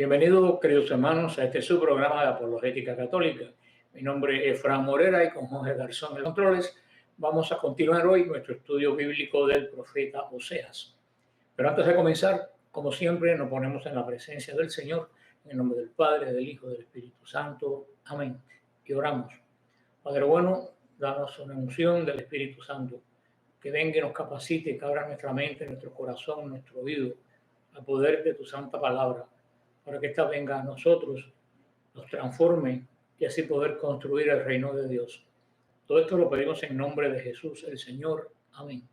Bienvenidos, queridos hermanos, a este su programa de Apologética Católica. Mi nombre es Fran Morera y con Jorge Garzón en controles vamos a continuar hoy nuestro estudio bíblico del profeta Oseas. Pero antes de comenzar, como siempre, nos ponemos en la presencia del Señor, en el nombre del Padre, del Hijo y del Espíritu Santo. Amén. Y oramos. Padre bueno, danos una unción del Espíritu Santo, que venga y nos capacite, que abra nuestra mente, nuestro corazón, nuestro oído, al poder de tu santa palabra, para que esta venga a nosotros, nos transforme y así poder construir el reino de Dios. Todo esto lo pedimos en nombre de Jesús, el Señor. Amén.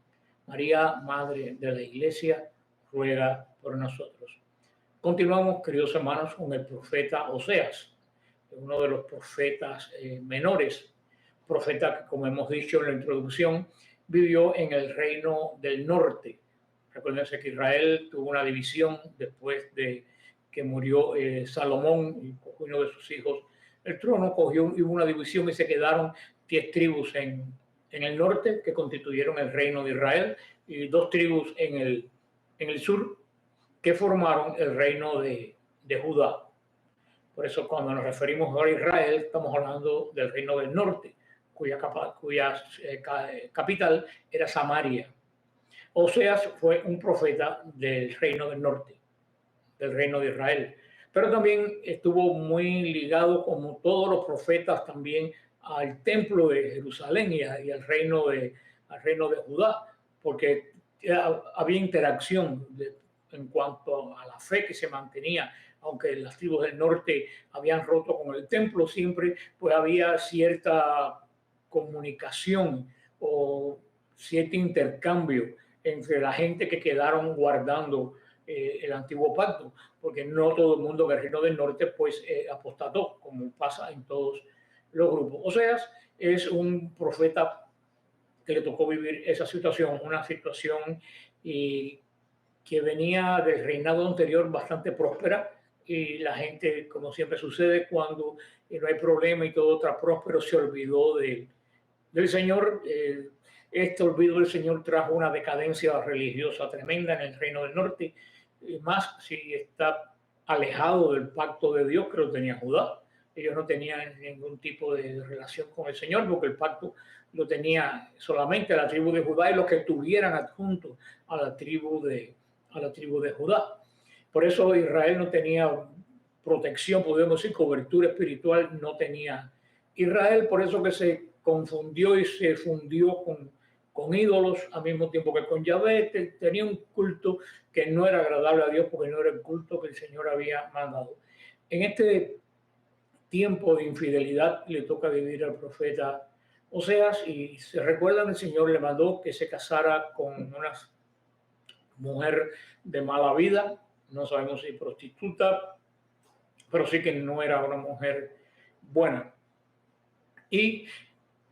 María, Madre de la Iglesia, ruega por nosotros. Continuamos, queridos hermanos, con el profeta Oseas, uno de los profetas menores, profeta que, como hemos dicho en la introducción, vivió en el reino del norte. Recuérdense que Israel tuvo una división después de que murió Salomón y uno de sus hijos el trono, hubo una división y se quedaron 10 tribus en el norte que constituyeron el reino de Israel y 2 tribus en el sur que formaron el reino de Judá. Por eso cuando nos referimos ahora a Israel estamos hablando del reino del norte, cuya capital era Samaria. Oseas fue un profeta del reino del norte, del reino de Israel, pero también estuvo muy ligado, como todos los profetas, también al templo de Jerusalén y al reino de Judá, porque había interacción en cuanto a la fe que se mantenía, aunque las tribus del norte habían roto con el templo siempre, pues había cierta comunicación o cierto intercambio entre la gente que quedaron guardando el antiguo pacto, porque no todo el mundo en el reino del norte pues apostató, como pasa en todos los grupos. Oseas es un profeta que le tocó vivir esa situación, una situación que venía del reinado anterior bastante próspera, y la gente, como siempre sucede cuando no hay problema y todo está próspero, se olvidó del Señor. Este olvido del Señor trajo una decadencia religiosa tremenda en el reino del norte, y más si está alejado del pacto de Dios que lo tenía Judá. Ellos no tenían ningún tipo de relación con el Señor, porque el pacto lo tenía solamente la tribu de Judá y los que estuvieran adjuntos a la tribu de Judá. Por eso Israel no tenía protección, podemos decir, cobertura espiritual no tenía Israel, por eso que se confundió y se fundió con ídolos al mismo tiempo que con Yahvé. Tenía un culto que no era agradable a Dios, porque no era el culto que el Señor había mandado. En este tiempo de infidelidad le toca vivir al profeta Oseas, y se recuerdan, el Señor le mandó que se casara con una mujer de mala vida, no sabemos si prostituta, pero sí que no era una mujer buena. Y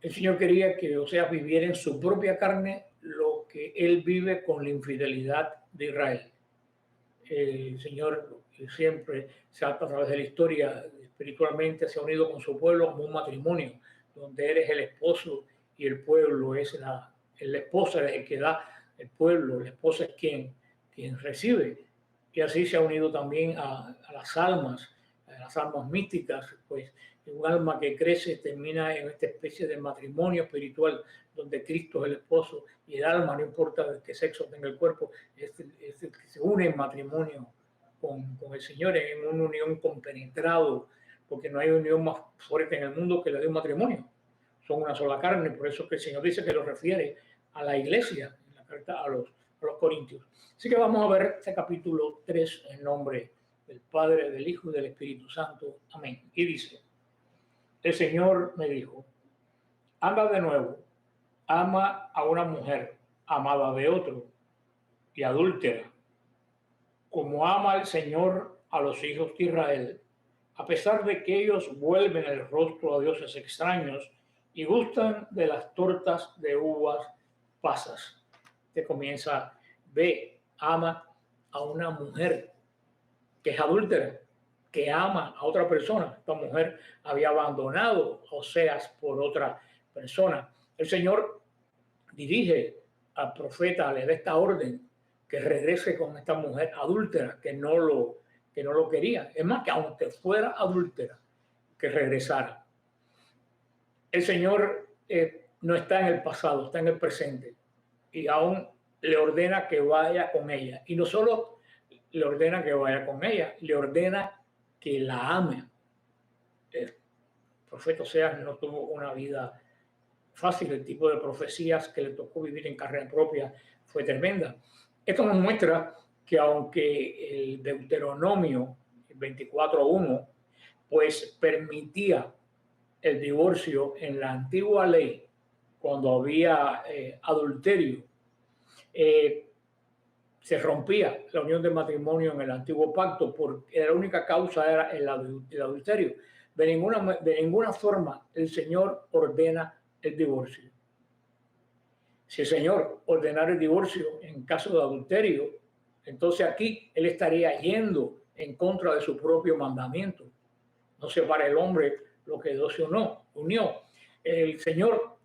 el Señor quería que Oseas viviera en su propia carne lo que él vive con la infidelidad de Israel. El Señor siempre, a través de la historia, espiritualmente se ha unido con su pueblo como un matrimonio, donde eres el esposo y el pueblo es el esposo, es el que da el pueblo, la esposa es quien recibe. Y así se ha unido también a las almas místicas, pues un alma que crece termina en esta especie de matrimonio espiritual, donde Cristo es el esposo y el alma, no importa de qué sexo tenga el cuerpo, es el que se une en matrimonio con el Señor, en una unión compenetrado, porque no hay unión más fuerte en el mundo que la de un matrimonio. Son una sola carne, por eso que el Señor dice que lo refiere a la iglesia, en la carta a los Corintios. Así que vamos a ver este capítulo 3 en nombre del Padre, del Hijo y del Espíritu Santo. Amén. Y dice: el Señor me dijo, anda de nuevo, ama a una mujer amada de otro y adúltera, como ama el Señor a los hijos de Israel, a pesar de que ellos vuelven el rostro a dioses extraños y gustan de las tortas de uvas pasas. Te comienza, ve, ama a una mujer que es adúltera, que ama a otra persona. Esta mujer había abandonado a Oseas por otra persona. El Señor dirige al profeta, le da esta orden, que regrese con esta mujer adúltera, que no que no lo quería. Es más, que aunque fuera adúltera, que regresara. El Señor no está en el pasado, está en el presente. Y aún le ordena que vaya con ella. Y no solo le ordena que vaya con ella, le ordena que la ame. El profeta Oseas no tuvo una vida fácil, el tipo de profecías que le tocó vivir en carrera propia fue tremenda. Esto nos muestra que aunque el Deuteronomio 24:1 pues permitía el divorcio en la antigua ley cuando había adulterio, se rompía la unión de matrimonio en el antiguo pacto porque la única causa era el adulterio. De ninguna forma el Señor ordena el divorcio. Si el Señor ordenara el divorcio en caso de adulterio, entonces aquí Él estaría yendo en contra de su propio mandamiento. No separa el hombre lo que Dios unió. El Señor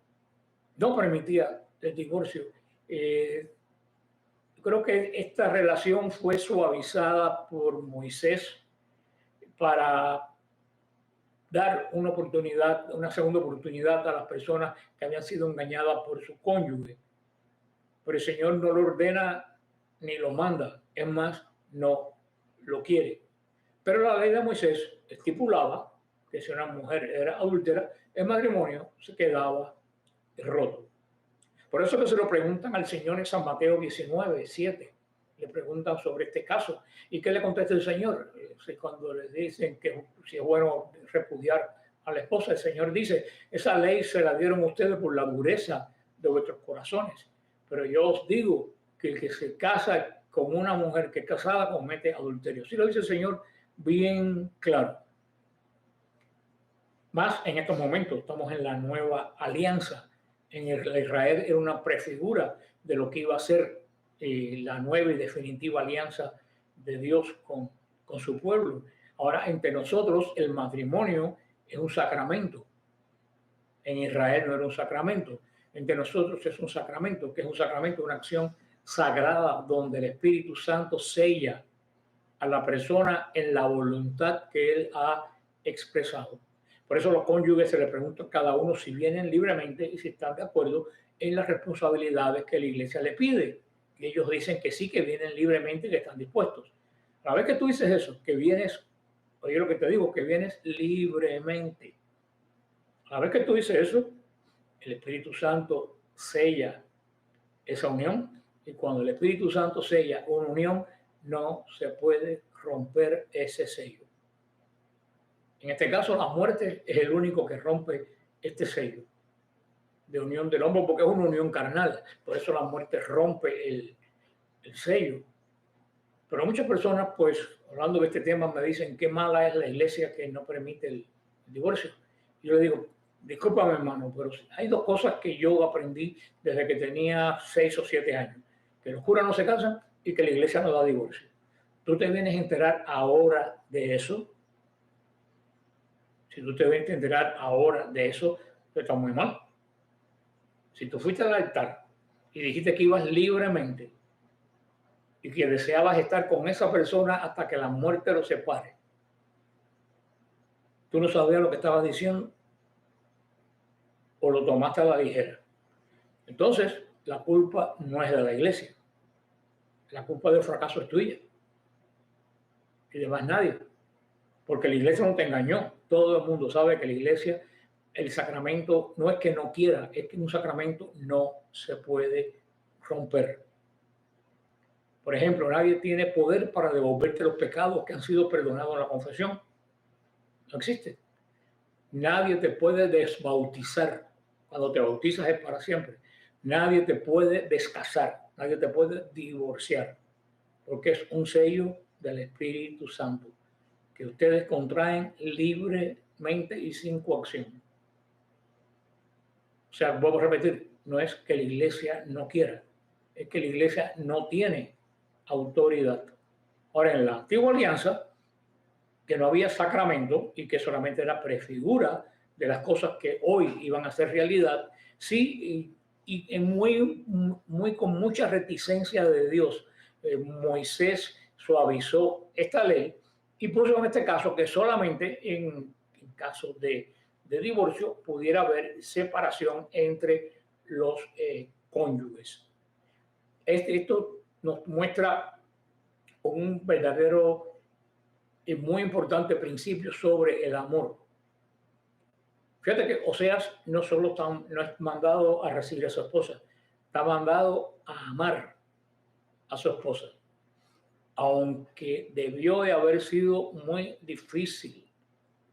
no permitía el divorcio. Creo que esta relación fue suavizada por Moisés para dar una segunda oportunidad a las personas que habían sido engañadas por su cónyuge. Pero el Señor no lo ordena ni lo manda, es más, no lo quiere. Pero la ley de Moisés estipulaba que si una mujer era adúltera, el matrimonio se quedaba roto. Por eso que se lo preguntan al Señor en San Mateo 19:7. Le preguntan sobre este caso. ¿Y qué le contesta el Señor? Cuando les dicen que si es bueno repudiar a la esposa, el Señor dice, esa ley se la dieron ustedes por la dureza de vuestros corazones. Pero yo os digo que el que se casa con una mujer que es casada comete adulterio. Sí lo dice el Señor bien claro. Más en estos momentos, estamos en la nueva alianza. En Israel era una prefigura de lo que iba a ser la nueva y definitiva alianza de Dios con su pueblo. Ahora, entre nosotros, el matrimonio es un sacramento. En Israel no era un sacramento. Entre nosotros es un sacramento. ¿Qué es un sacramento? Una acción sagrada donde el Espíritu Santo sella a la persona en la voluntad que Él ha expresado. Por eso los cónyuges se les pregunta a cada uno si vienen libremente y si están de acuerdo en las responsabilidades que la iglesia le pide. Y ellos dicen que sí, que vienen libremente y que están dispuestos. A la vez que tú dices eso, que vienes, oye lo que te digo, que vienes libremente. A la vez que tú dices eso, el Espíritu Santo sella esa unión. Y cuando el Espíritu Santo sella una unión, no se puede romper ese sello. En este caso, la muerte es el único que rompe este sello de unión del hombre, porque es una unión carnal. Por eso la muerte rompe el sello. Pero muchas personas, pues, hablando de este tema, me dicen qué mala es la iglesia que no permite el divorcio. Y yo le digo, discúlpame, hermano, pero hay dos cosas que yo aprendí desde que tenía 6 o 7 años. Que los curas no se casan y que la iglesia no da divorcio. Tú te vienes a enterar ahora de eso. Si tú te vienes a enterar ahora de eso, tú estás muy mal. Si tú fuiste al altar y dijiste que ibas libremente y que deseabas estar con esa persona hasta que la muerte los separe, tú no sabías lo que estabas diciendo o lo tomaste a la ligera. Entonces, la culpa no es de la iglesia. La culpa del fracaso es tuya y de más nadie. Porque la iglesia no te engañó. Todo el mundo sabe que la iglesia, el sacramento, no es que no quiera, es que un sacramento no se puede romper. Por ejemplo, nadie tiene poder para devolverte los pecados que han sido perdonados en la confesión. No existe. Nadie te puede desbautizar. Cuando te bautizas es para siempre. Nadie te puede descasar. Nadie te puede divorciar. Porque es un sello del Espíritu Santo que ustedes contraen libremente y sin coacción. O sea, vuelvo a repetir, no es que la iglesia no quiera, es que la iglesia no tiene autoridad. Ahora, en la antigua alianza, que no había sacramento y que solamente era prefigura de las cosas que hoy iban a ser realidad, sí, y con mucha reticencia de Dios, Moisés suavizó esta ley Y puso en este caso que solamente en caso de divorcio pudiera haber separación entre los cónyuges. Esto nos muestra un verdadero y muy importante principio sobre el amor. Fíjate que Oseas no solo no es mandado a recibir a su esposa, está mandado a amar a su esposa. Aunque debió de haber sido muy difícil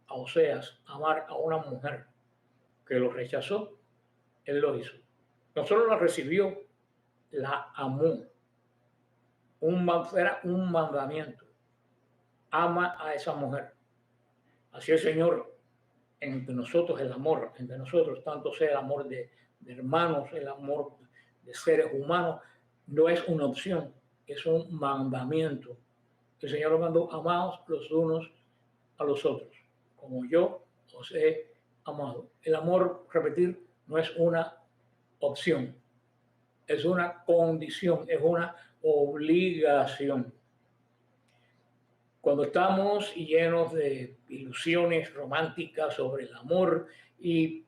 a Oseas amar a una mujer que lo rechazó, él lo hizo. No solo la recibió, la amó. Era un mandamiento. Ama a esa mujer. Así el Señor entre nosotros, el amor entre nosotros, tanto sea el amor de hermanos, el amor de seres humanos, no es una opción, es un mandamiento. El Señor lo mandó: amados los unos a los otros, como yo os he amado. El amor, repetir, no es una opción, es una condición, es una obligación. Cuando estamos llenos de ilusiones románticas sobre el amor, y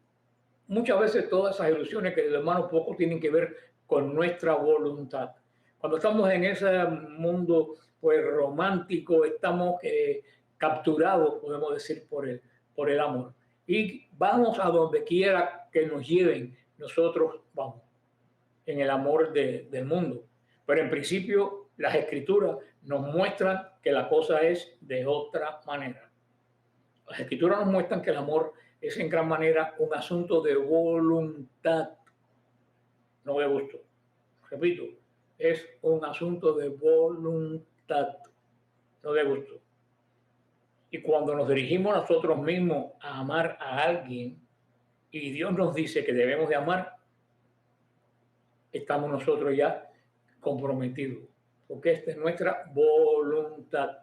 muchas veces todas esas ilusiones, que hermanos, poco tienen que ver con nuestra voluntad. Cuando estamos en ese mundo pues romántico, estamos capturados, podemos decir, por el amor. Y vamos a donde quiera que nos lleven, nosotros vamos en el amor del mundo. Pero en principio las escrituras nos muestran que la cosa es de otra manera. Las escrituras nos muestran que el amor es en gran manera un asunto de voluntad, no de gusto. Repito, es un asunto de voluntad, no de gusto. Y cuando nos dirigimos nosotros mismos a amar a alguien y Dios nos dice que debemos de amar, estamos nosotros ya comprometidos, porque esta es nuestra voluntad.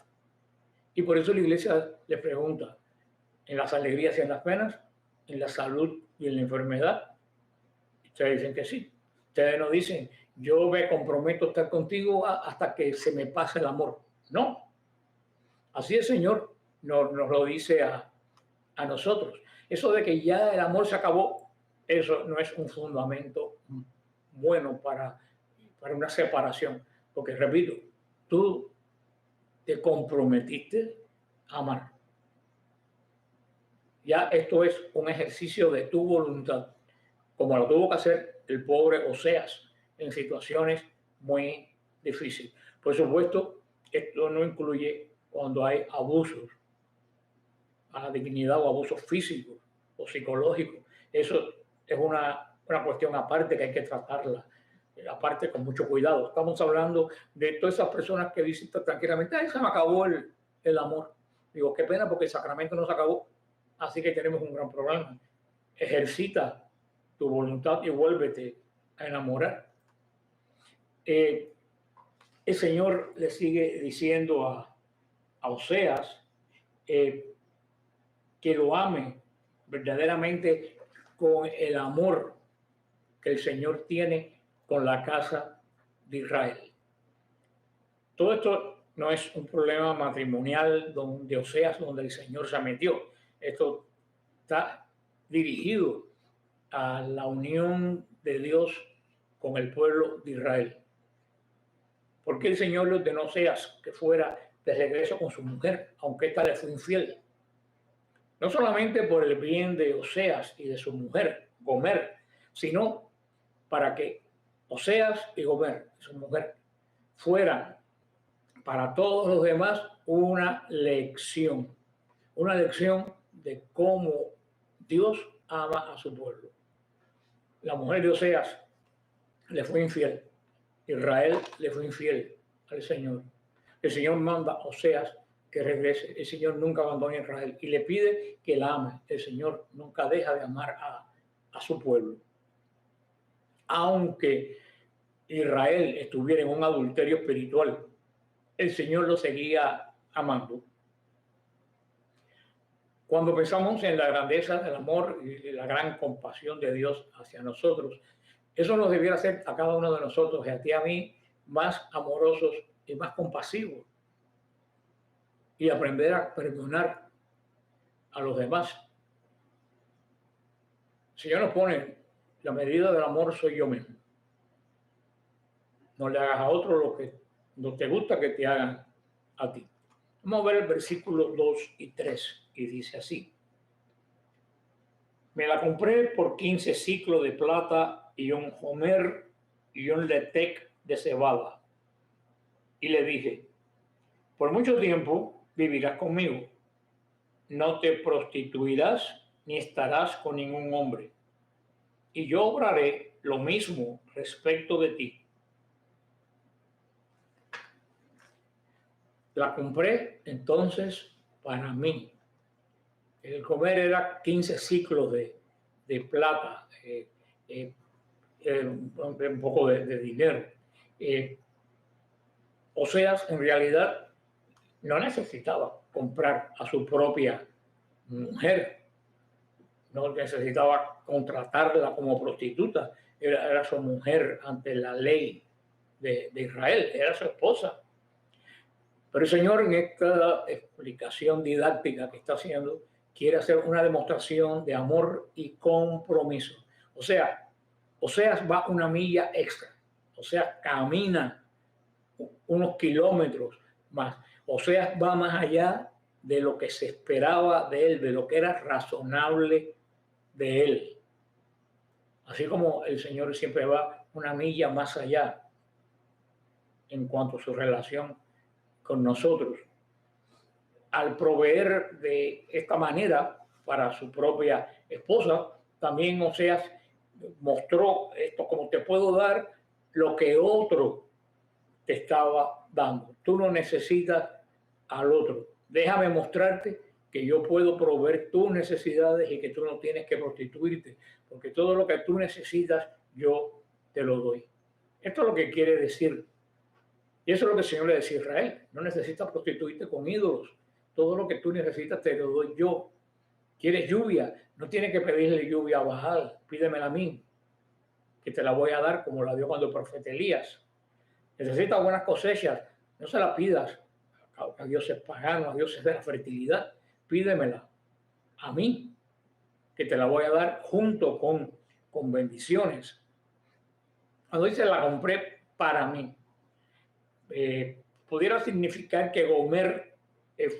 Y por eso la iglesia le pregunta: en las alegrías y en las penas, en la salud y en la enfermedad. Ustedes dicen que sí. Ustedes no dicen: yo me comprometo a estar contigo hasta que se me pase el amor. No. Así el Señor nos lo dice a nosotros. Eso de que ya el amor se acabó, eso no es un fundamento bueno para una separación. Porque, repito, tú te comprometiste a amar. Ya esto es un ejercicio de tu voluntad, como lo tuvo que hacer el pobre Oseas en situaciones muy difíciles. Por supuesto, esto no incluye cuando hay abusos a la dignidad o abusos físicos o psicológicos. Eso es una cuestión aparte que hay que tratarla, aparte con mucho cuidado. Estamos hablando de todas esas personas que dicen tranquilamente: ay, se me acabó el amor. Digo, qué pena, porque el sacramento no se acabó, así que tenemos un gran problema. Ejercita tu voluntad y vuélvete a enamorar. El Señor le sigue diciendo a Oseas que lo ame verdaderamente con el amor que el Señor tiene con la casa de Israel. Todo esto no es un problema matrimonial de Oseas donde el Señor se metió. Esto está dirigido a la unión de Dios con el pueblo de Israel. Porque el Señor le ordenó a Oseas que fuera de regreso con su mujer, aunque ésta le fue infiel. No solamente por el bien de Oseas y de su mujer, Gomer, sino para que Oseas y Gomer, su mujer, fueran para todos los demás una lección de cómo Dios ama a su pueblo. La mujer de Oseas le fue infiel. Israel le fue infiel al Señor. El Señor manda a Oseas que regrese. El Señor nunca abandona a Israel y le pide que la ame. El Señor nunca deja de amar a su pueblo. Aunque Israel estuviera en un adulterio espiritual, el Señor lo seguía amando. Cuando pensamos en la grandeza del amor y la gran compasión de Dios hacia nosotros, eso nos debiera hacer a cada uno de nosotros y a ti y a mí más amorosos y más compasivos. y aprender a perdonar a los demás. El Señor nos pone la medida del amor soy yo mismo. No le hagas a otro lo que no te gusta que te hagan a ti. Vamos a ver el versículo 2 y 3 y dice así. Me la compré por 15 ciclos de plata y un homer y un letec de cebada. Y le dije, por mucho tiempo vivirás conmigo. No te prostituirás ni estarás con ningún hombre. Y yo obraré lo mismo respecto de ti. La compré entonces para mí. El comer era 15 ciclos de plata, un poco de dinero. Oseas en realidad no necesitaba comprar a su propia mujer, no necesitaba contratarla como prostituta, era su mujer ante la ley de Israel, era su esposa. Pero el Señor en esta explicación didáctica que está haciendo quiere hacer una demostración de amor y compromiso. O sea, Oseas va una milla extra, o sea, camina unos kilómetros más. Oseas va más allá de lo que se esperaba de él, de lo que era razonable de él. Así como el Señor siempre va una milla más allá en cuanto a su relación con nosotros. Al proveer de esta manera para su propia esposa, también Oseas mostró esto como te puedo dar lo que otro te estaba dando. Tú no necesitas al otro. Déjame mostrarte que yo puedo proveer tus necesidades y que tú no tienes que prostituirte, porque todo lo que tú necesitas yo te lo doy. Esto es lo que quiere decir. Y eso es lo que el Señor le decía a Israel. No necesitas prostituirte con ídolos. Todo lo que tú necesitas te lo doy yo. ¿Quieres lluvia? No tienes que pedirle lluvia a Baal. Pídemela a mí, que te la voy a dar como la dio cuando el profeta Elías. Necesitas buenas cosechas. No se la pidas a dioses paganos, a dioses de la fertilidad. Pídemela a mí, que te la voy a dar junto con bendiciones. Cuando dice la compré para mí, pudiera significar que Gomer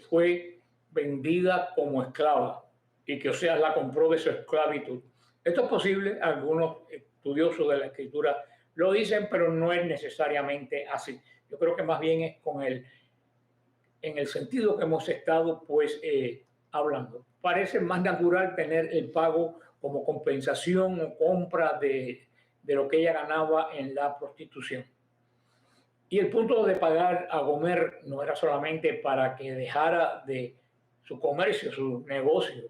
fue vendida como esclava y que Oseas la compró de su esclavitud. Esto es posible, algunos estudiosos de la escritura lo dicen, pero no es necesariamente así. Yo creo que más bien es en el sentido que hemos estado hablando. Parece más natural tener el pago como compensación o compra de lo que ella ganaba en la prostitución. Y el punto de pagar a Gomer no era solamente para que dejara de su comercio, su negocio,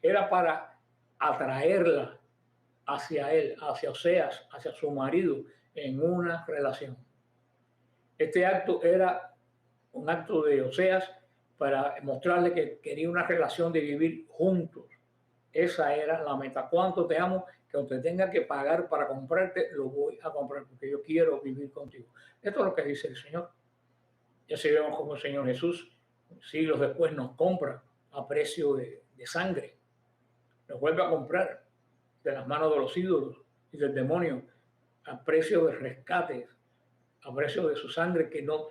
era para atraerla hacia él, hacia Oseas, hacia su marido, en una relación. Este acto era un acto de Oseas para mostrarle que quería una relación de vivir juntos. Esa era la meta. ¿Cuánto te amo? Que aunque tenga que pagar para comprarte, lo voy a comprar porque yo quiero vivir contigo. Esto es lo que dice el Señor. Ya sabemos cómo el Señor Jesús, siglos después, nos compra a precio de sangre. Nos vuelve a comprar de las manos de los ídolos y del demonio a precio de rescate, a precio de su sangre que no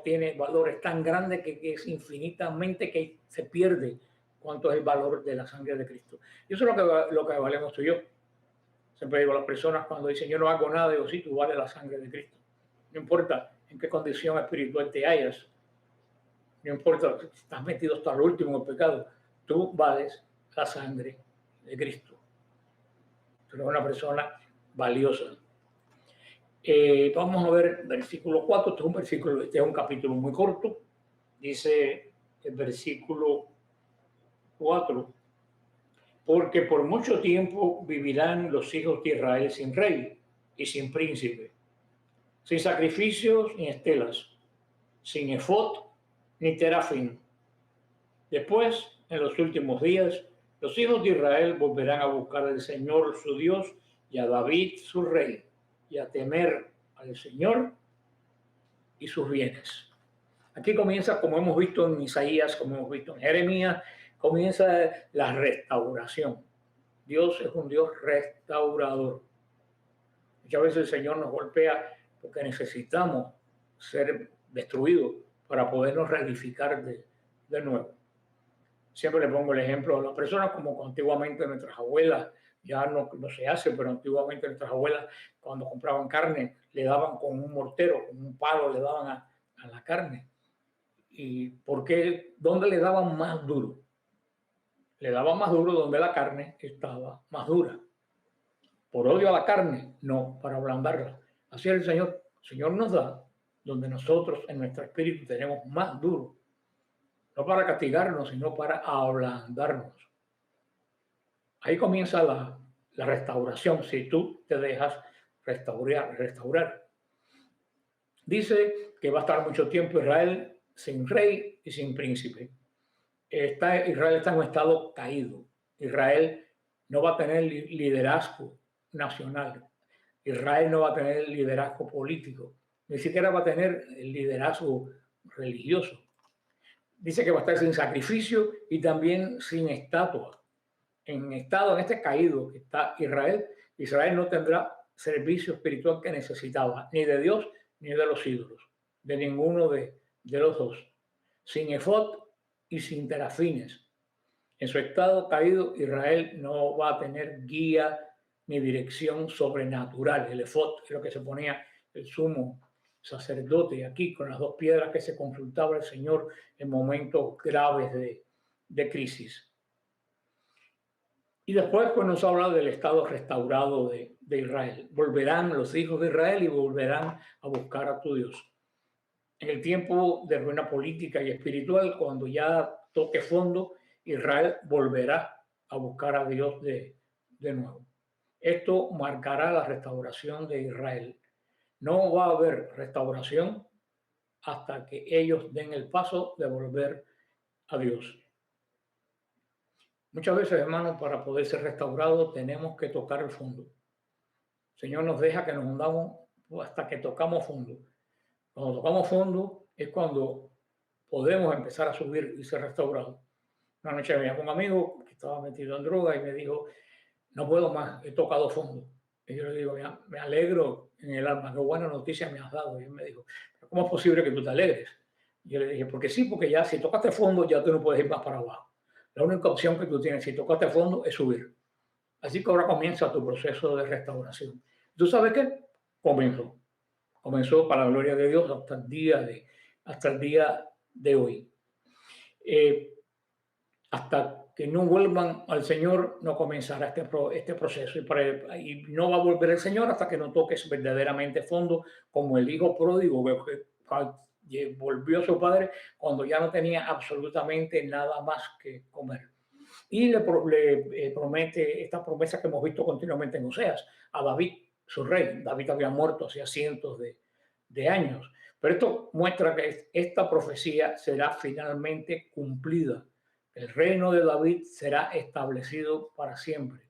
tiene valores tan grandes que es infinitamente que se pierde cuánto es el valor de la sangre de Cristo. Y eso es lo que valemos tú y yo. Siempre digo a las personas cuando dicen yo no hago nada, digo sí, tú vales la sangre de Cristo. No importa en qué condición espiritual te hayas, no importa si estás metido hasta el último en el pecado, tú vales la sangre de Cristo. Tú eres una persona valiosa. Vamos a ver versículo 4, este es un capítulo muy corto, dice el versículo 4, porque por mucho tiempo vivirán los hijos de Israel sin rey y sin príncipe, sin sacrificios ni estelas, sin efod ni terafín. Después, en los últimos días, los hijos de Israel volverán a buscar al Señor su Dios y a David su rey, y a temer al Señor y sus bienes. Aquí comienza, como hemos visto en Isaías, como hemos visto en Jeremías, comienza la restauración. Dios es un Dios restaurador. Muchas veces el Señor nos golpea porque necesitamos ser destruidos para podernos reedificar de nuevo. Siempre le pongo el ejemplo a las personas como antiguamente nuestras abuelas, ya no se hace, pero antiguamente nuestras abuelas cuando compraban carne le daban con un mortero, con un palo le daban a la carne. ¿Y por qué? ¿Dónde le daban más duro? Le daban más duro donde la carne estaba más dura. ¿Por odio a la carne? No, para ablandarla. Así es el Señor. El Señor nos da donde nosotros en nuestro espíritu tenemos más duro. No para castigarnos, sino para ablandarnos. Ahí comienza la restauración, si tú te dejas restaurar. Dice que va a estar mucho tiempo Israel sin rey y sin príncipe. Israel está en un estado caído. Israel no va a tener liderazgo nacional. Israel no va a tener liderazgo político. Ni siquiera va a tener liderazgo religioso. Dice que va a estar sin sacrificio y también sin estatua. En este caído que está Israel, Israel no tendrá servicio espiritual que necesitaba, ni de Dios ni de los ídolos, de ninguno de los dos. Sin efod y sin terafines. En su estado caído, Israel no va a tener guía ni dirección sobrenatural. El efod es lo que se ponía el sumo sacerdote aquí con las dos piedras que se consultaba el Señor en momentos graves de crisis. Y después pues, nos habla del estado restaurado de Israel. Volverán los hijos de Israel y volverán a buscar a tu Dios. En el tiempo de ruina política y espiritual, cuando ya toque fondo, Israel volverá a buscar a Dios de nuevo. Esto marcará la restauración de Israel. No va a haber restauración hasta que ellos den el paso de volver a Dios. Muchas veces, hermanos, para poder ser restaurados tenemos que tocar el fondo. El Señor nos deja que nos hundamos hasta que tocamos fondo. Cuando tocamos fondo es cuando podemos empezar a subir y ser restaurados. Una noche me llamó un amigo que estaba metido en droga y me dijo, no puedo más, he tocado fondo. Y yo le digo, me alegro en el alma, qué buena noticia me has dado. Y él me dijo, ¿cómo es posible que tú te alegres? Y yo le dije, porque sí, porque ya si tocaste fondo ya tú no puedes ir más para abajo. La única opción que tú tienes si tocaste fondo es subir. Así que ahora comienza tu proceso de restauración. ¿Tú sabes qué? Comenzó. Comenzó para la gloria de Dios hasta el día de hoy. Hasta que no vuelvan al Señor, no comenzará este proceso. Y no va a volver el Señor hasta que no toques verdaderamente fondo, como el hijo pródigo que volvió a su padre cuando ya no tenía absolutamente nada más que comer. Y le promete esta promesa que hemos visto continuamente en Oseas a David, su rey. David había muerto hacía cientos de años. Pero esto muestra que esta profecía será finalmente cumplida. El reino de David será establecido para siempre.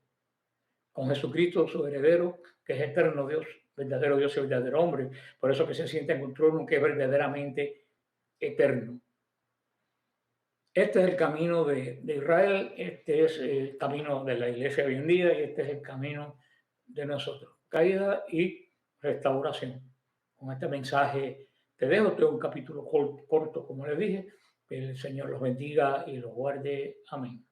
Con Jesucristo, su heredero, que es eterno Dios, verdadero Dios y verdadero hombre. Por eso que se siente en un trono que es verdaderamente eterno. Este es el camino de Israel, este es el camino de la iglesia hoy en día y este es el camino de nosotros. Caída y restauración. Con este mensaje te dejo, tengo un capítulo corto, como les dije. Que el Señor los bendiga y los guarde. Amén.